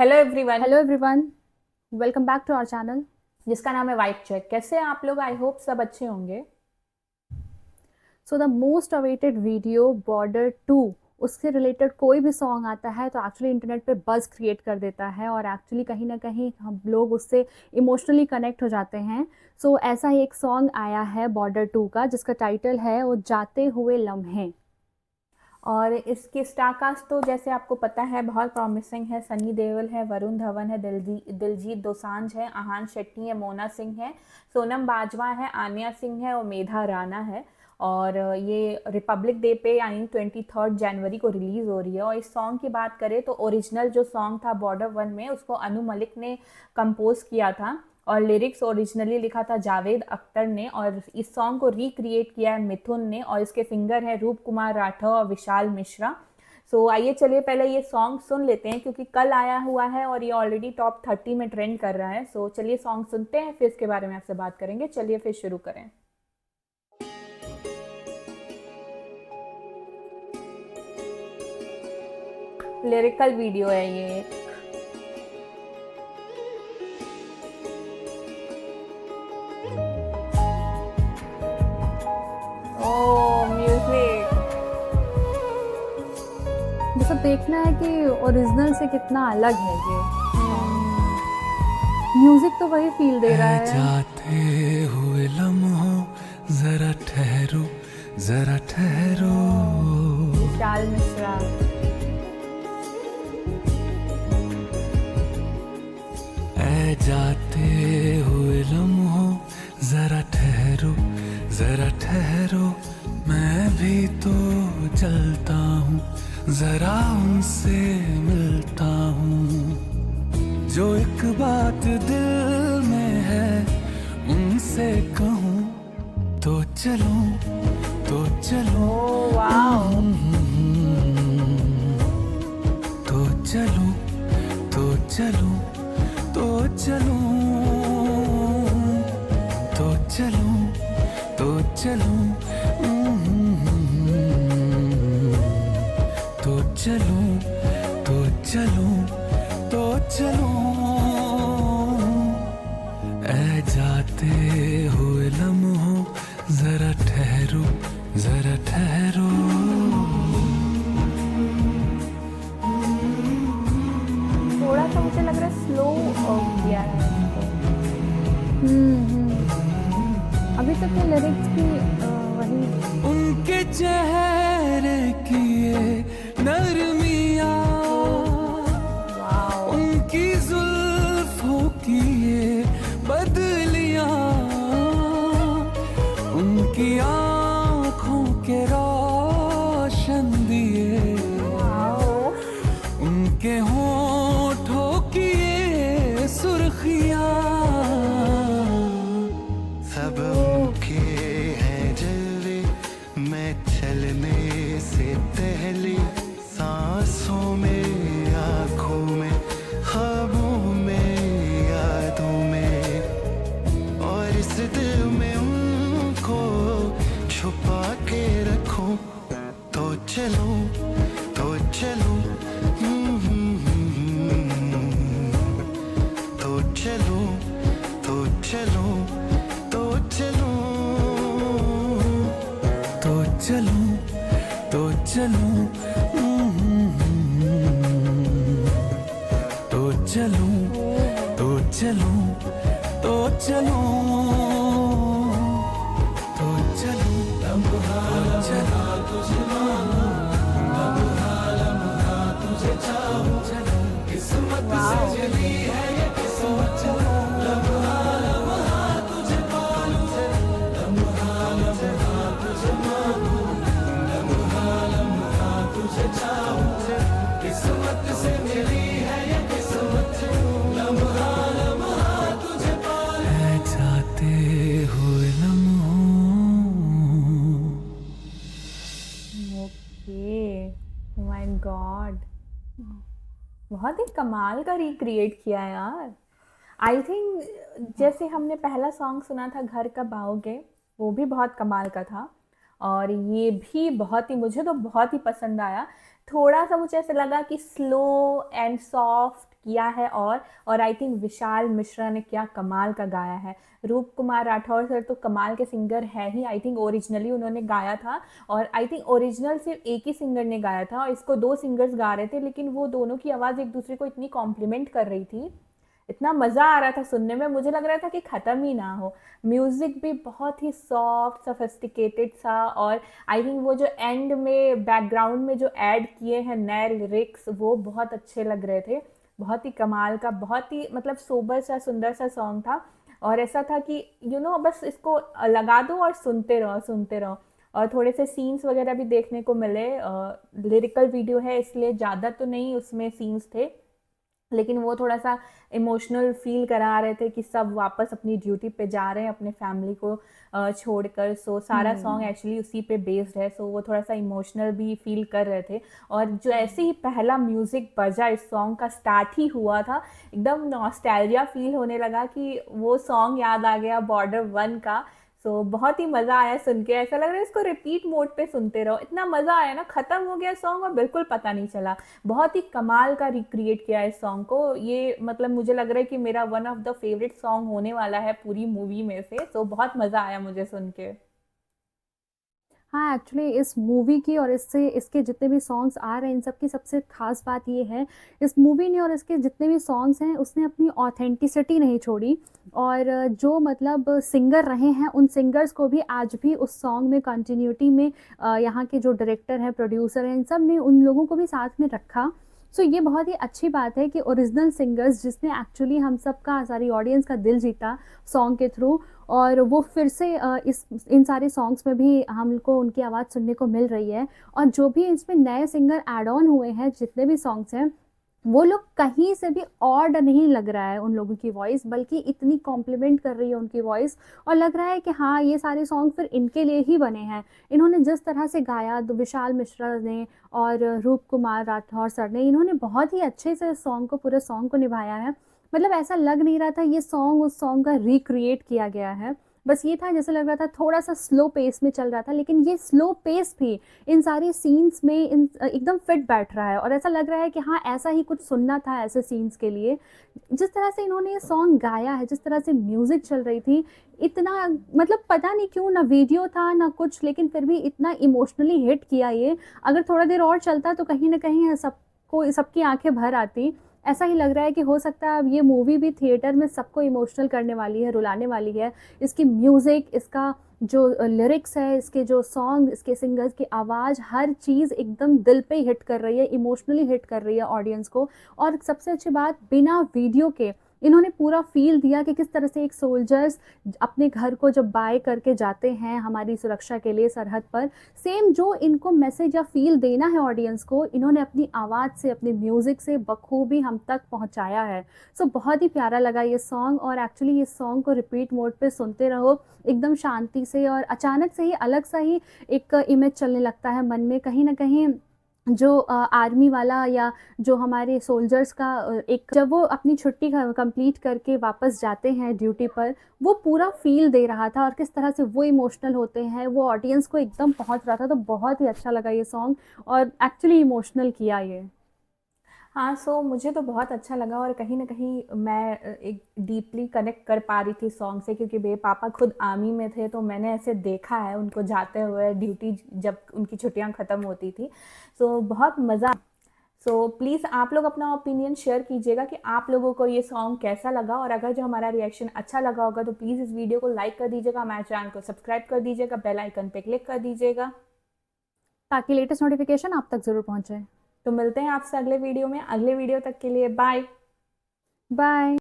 Hello everyone. Hello everyone, welcome back to our channel. जिसका नाम है वाइब चेक। कैसे हैं आप लोग? आई होप सब अच्छे होंगे। So the most awaited video border 2, उससे रिलेटेड कोई भी सॉन्ग आता है तो एक्चुअली इंटरनेट पे बज़ क्रिएट कर देता है और एक्चुअली कहीं ना कहीं हम लोग उससे इमोशनली कनेक्ट हो जाते हैं। सो ऐसा ही एक सॉन्ग आया है बॉर्डर 2 का, जिसका टाइटल है वो जाते हुए लम्हे। और इसकी स्टारकास्ट तो जैसे आपको पता है बहुत प्रॉमिसिंग है। सनी देओल है, वरुण धवन है, दिलजीत दोसांझ है, आहान शेट्टी है, मोना सिंह है, सोनम बाजवा है, आन्या सिंह है और मेधा राणा है। और ये रिपब्लिक डे पे यानी 23 जनवरी को रिलीज़ हो रही है। और इस सॉन्ग की बात करें तो ओरिजिनल जो सॉन्ग था बॉर्डर 1 में, उसको अनु मलिक ने कंपोज किया था और लिरिक्स ओरिजिनली लिखा था जावेद अख्तर ने। और इस सॉन्ग को रिक्रिएट किया है मिथुन ने और इसके सिंगर हैं रूप कुमार राठौर और विशाल मिश्रा। आइए चलिए पहले ये सॉन्ग सुन लेते हैं क्योंकि कल आया हुआ है और ये ऑलरेडी टॉप 30 में ट्रेंड कर रहा है। चलिए सॉन्ग सुनते हैं, फिर इसके बारे में आपसे बात करेंगे। चलिए फिर शुरू करें। लिरिकल वीडियो है ये। ओ म्यूजिक। बस अब देखना है कि ओरिजिनल से कितना अलग है ये सॉन्ग। म्यूजिक तो वही फील दे रहा है। जाते हुए लम्हों जरा ठहरो, जरा ठहरो। विशाल मिश्रा। ऐ जाते हुए लम्हों जरा ठहरो, जरा ठहरो। मैं भी तो चलता हूँ, जरा उनसे मिलता हूँ। जो एक बात दिल में है उनसे कहूँ तो चलूं, तो चलूं। Oh wow. तो चलूं, तो चलूं, तो चलूं, तो चलूं, तो चलूं, तो चलूं, तो चलूं, तो चलूं। ऐ जाते हुए लम्हों जरा ठहरो, जरा ठहरो। थोड़ा सा मुझे लग रहा है स्लो किया है इसको। अभी तक के लिरिक्स भी वही। उनके चेहरे की ये नरमियाँ, वाओ। उनकी जुल्फों की ये बदलियाँ, उनकी आँखों के रोशन दिए, वाओ। उनके होठों की ये सुर्खियाँ। सब उनके हैं जलवे, मैं चलने से पहले सांसों में, आँखों में, ख्वाबों में, यादों में। और इस दिल में उनको छुपा के रखूं तो चलूं, तो चलूं, तो चलूं, तो चलूं, तो चलूं, तो चलूं, तो चलूं, तो चलूं, तो चलूं, तो चलूं, तो चलूं, तो चलूं। किस्मत से चली है ये किस्मत, लम्हा लम्हा तुझे पालूं, लम्हा लम्हा तुझे मांगूं, लम्हा लम्हा तुझे चाहूं। किस्मत से मिली है ये किस्मत, लम्हा लम्हा तुझे पालूं। ऐ जाते हुए लम्हों। ओके। माय गॉड, बहुत ही कमाल का रिक्रिएट किया है यार। आई थिंक जैसे हमने पहला सॉन्ग सुना था घर कब आओगे, वो भी बहुत कमाल का था। और ये भी बहुत ही, मुझे तो बहुत ही पसंद आया। थोड़ा सा मुझे ऐसा लगा कि स्लो एंड सॉफ्ट किया है। और आई थिंक विशाल मिश्रा ने क्या कमाल का गाया है। रूप कुमार राठौर सर तो कमाल के सिंगर है ही। आई थिंक ओरिजिनली उन्होंने गाया था, और आई थिंक ओरिजिनल सिर्फ एक ही सिंगर ने गाया था और इसको 2 सिंगर्स गा रहे थे, लेकिन वो दोनों की आवाज़ एक दूसरे को इतनी कॉम्प्लीमेंट कर रही थी, इतना मज़ा आ रहा था सुनने में, मुझे लग रहा था कि ख़त्म ही ना हो। म्यूज़िक भी बहुत ही सॉफ्ट सफिस्टिकेटेड सा, और आई थिंक वो जो एंड में बैकग्राउंड में जो ऐड किए हैं नए लिरिक्स, वो बहुत अच्छे लग रहे थे। बहुत ही कमाल का, बहुत ही मतलब सोबर सा सुंदर सा सॉन्ग था। और ऐसा था कि बस इसको लगा दो और सुनते रहो सुनते रहो। और थोड़े से सीन्स वगैरह भी देखने को मिले। लिरिकल वीडियो है इसलिए ज़्यादा तो नहीं उसमें सीन्स थे, लेकिन वो थोड़ा सा इमोशनल फील करा रहे थे कि सब वापस अपनी ड्यूटी पे जा रहे हैं अपने फैमिली को छोड़कर। सो सारा सॉन्ग एक्चुअली उसी पे बेस्ड है, सो वो थोड़ा सा इमोशनल भी फील कर रहे थे। और जो ऐसे ही पहला म्यूज़िक बजा इस सॉन्ग का, स्टार्ट ही हुआ था, एकदम नॉस्टैल्जिया फील होने लगा कि वो सॉन्ग याद आ गया बॉर्डर 1 का। सो बहुत ही मज़ा आया सुन के, ऐसा लग रहा है इसको रिपीट मोड पे सुनते रहो, इतना मज़ा आया ना। ख़त्म हो गया सॉन्ग और बिल्कुल पता नहीं चला। बहुत ही कमाल का रिक्रिएट किया है इस सॉन्ग को। ये मतलब मुझे लग रहा है कि मेरा one of the favourite song होने वाला है पूरी मूवी में से। सो बहुत मज़ा आया मुझे सुन के। हाँ, एक्चुअली इस मूवी की और इससे इसके जितने भी सॉन्ग्स आ रहे हैं इन सब की सबसे ख़ास बात ये है, इस मूवी ने और इसके जितने भी सॉन्ग्स हैं उसने अपनी ऑथेंटिसिटी नहीं छोड़ी। और जो मतलब सिंगर रहे हैं उन सिंगर्स को भी आज भी उस सॉन्ग में कंटिन्यूटी में यहाँ के जो डायरेक्टर हैं, प्रोड्यूसर हैं, इन सब ने उन लोगों को भी साथ में रखा। सो ये बहुत ही अच्छी बात है कि ओरिजिनल सिंगर्स जिसने एक्चुअली हम सब का, सारी ऑडियंस का दिल जीता सॉन्ग के थ्रू, और वो फिर से इन सारे सॉन्ग्स में भी हमको उनकी आवाज़ सुनने को मिल रही है। और जो भी इसमें नए सिंगर ऐड ऑन हुए हैं, जितने भी सॉन्ग्स हैं, वो लोग कहीं से भी ऑड नहीं लग रहा है उन लोगों की वॉइस, बल्कि इतनी कॉम्प्लीमेंट कर रही है उनकी वॉइस। और लग रहा है कि हाँ, ये सारे सॉन्ग फिर इनके लिए ही बने हैं। इन्होंने जिस तरह से गाया, विशाल मिश्रा ने और रूप कुमार राठौर सर ने, इन्होंने बहुत ही अच्छे से इस सॉन्ग को, पूरे सॉन्ग को निभाया है। मतलब ऐसा लग नहीं रहा था ये सॉन्ग उस सॉन्ग का रिक्रिएट किया गया है। बस ये था, जैसे लग रहा था थोड़ा सा स्लो पेस में चल रहा था, लेकिन ये स्लो पेस भी इन सारी सीन्स में एकदम फिट बैठ रहा है। और ऐसा लग रहा है कि हाँ, ऐसा ही कुछ सुनना था ऐसे सीन्स के लिए। जिस तरह से इन्होंने ये सॉन्ग गाया है, जिस तरह से म्यूज़िक चल रही थी, इतना मतलब पता नहीं क्यों, ना वीडियो था ना कुछ, लेकिन फिर भी इतना इमोशनली हिट किया ये। अगर थोड़ा देर और चलता तो कहीं ना कहीं सबको, सबकी आंखें भर आती। ऐसा ही लग रहा है कि हो सकता है अब ये मूवी भी थिएटर में सबको इमोशनल करने वाली है, रुलाने वाली है। इसकी म्यूज़िक, इसका जो लिरिक्स है, इसके जो सॉन्ग, इसके सिंगर्स की आवाज़, हर चीज़ एकदम दिल पे हिट कर रही है, इमोशनली हिट कर रही है ऑडियंस को। और सबसे अच्छी बात, बिना वीडियो के इन्होंने पूरा फ़ील दिया कि किस तरह से एक सोल्जर्स अपने घर को जब बाय करके जाते हैं हमारी सुरक्षा के लिए सरहद पर, सेम जो इनको मैसेज या फ़ील देना है ऑडियंस को, इन्होंने अपनी आवाज़ से, अपने म्यूज़िक से बखूबी हम तक पहुंचाया है। सो बहुत ही प्यारा लगा ये सॉन्ग। और एक्चुअली इस सॉन्ग को रिपीट मोड पे सुनते रहो एकदम शांति से, और अचानक से ही अलग सा ही एक इमेज चलने लगता है मन में। कहीं ना कहीं जो आर्मी वाला या जो हमारे सोल्जर्स का एक, जब वो अपनी छुट्टी कंप्लीट करके वापस जाते हैं ड्यूटी पर, वो पूरा फील दे रहा था। और किस तरह से वो इमोशनल होते हैं, वो ऑडियंस को एकदम पहुंच रहा था। तो बहुत ही अच्छा लगा ये सॉन्ग, और एक्चुअली इमोशनल किया ये। हाँ, सो मुझे तो बहुत अच्छा लगा, और कहीं न कहीं मैं एक डीपली कनेक्ट कर पा रही थी सॉन्ग से, क्योंकि मेरे पापा खुद आर्मी में थे, तो मैंने ऐसे देखा है उनको जाते हुए ड्यूटी, जब उनकी छुट्टियां ख़त्म होती थी। सो बहुत मज़ा। सो प्लीज़ आप लोग अपना ओपिनियन शेयर कीजिएगा कि आप लोगों को ये सॉन्ग कैसा लगा, और अगर जो हमारा रिएक्शन अच्छा लगा होगा तो प्लीज़ इस वीडियो को लाइक कर दीजिएगा, हमारे चैनल को सब्सक्राइब कर दीजिएगा, बेल आइकन पे क्लिक कर दीजिएगा, ताकि लेटेस्ट नोटिफिकेशन आप तक ज़रूर पहुँचे। तो मिलते हैं आपसे अगले वीडियो में। अगले वीडियो तक के लिए बाय। बाय।